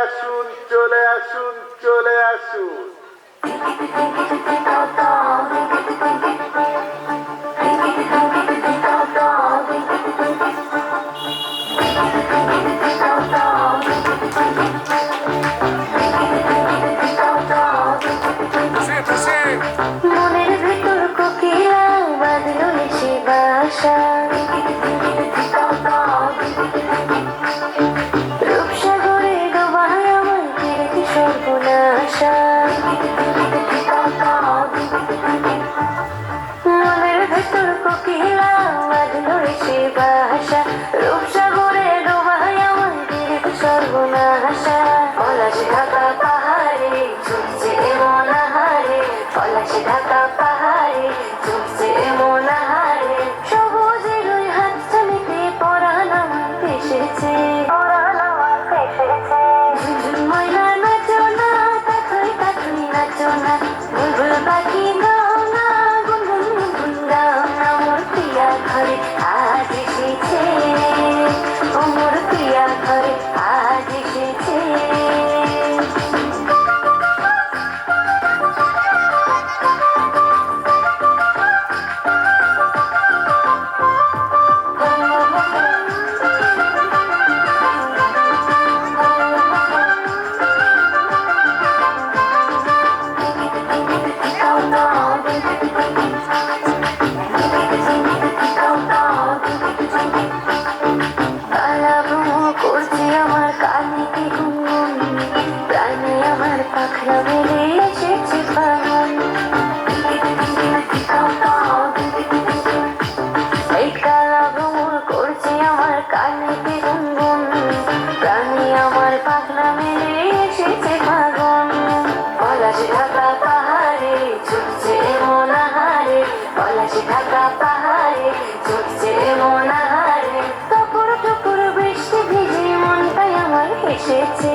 আসুন, চলে আসুন, চলে আসুন। মনের ভেতর কোকিলা বাঁধলো এসে বাসা, রূপসাগরে ডোবায় আমার ফিরেছি সর্বনাশা। মনের ভেতর কোকিলা বাঁধলো এসে বাসা, রূপসাগরে ডোবায় আমার ফিরেছি সর্বনাশা। পলাশ ঢাকা পাহাড়ে ঝুঁকছে মন হারে, পলাশ ঢাকা পাহাড়ে ঝুঁকছে মন হারে। সবুজের ওই হাতটা নিতে পরাণ আমার ভেসেছে, ঝুনঝুন ময়না নাচো না, কাঠুই কাঠুই নাচো না, বুলবুল পাখি গাও না, গুনগুন গুনগুন গাও না। মোর প্রিয়া ঘরে আজ এসেছে, ও মোর প্রিয়া ঘরে আজ এসেছে। করছে আমার কানে কি গুনগুন, প্রাণে আমার পাখরা মেলে এসেছে ফাগুন। এই কালা ভ্রমণ করছে আমার কানে কি গুনগুন, প্রাণে আমার পাখরা মেলে এসেছে ফাগুন। পলাশ ঢাকা পাহাড়ে ঝুঁকছে মন হারে, পলাশ ঢাকা পাহাড়ে ঝুঁকছে মন হারে। টুকুর টুকুর বৃষ্টি ভিজে মনটাই আমার এসেছে,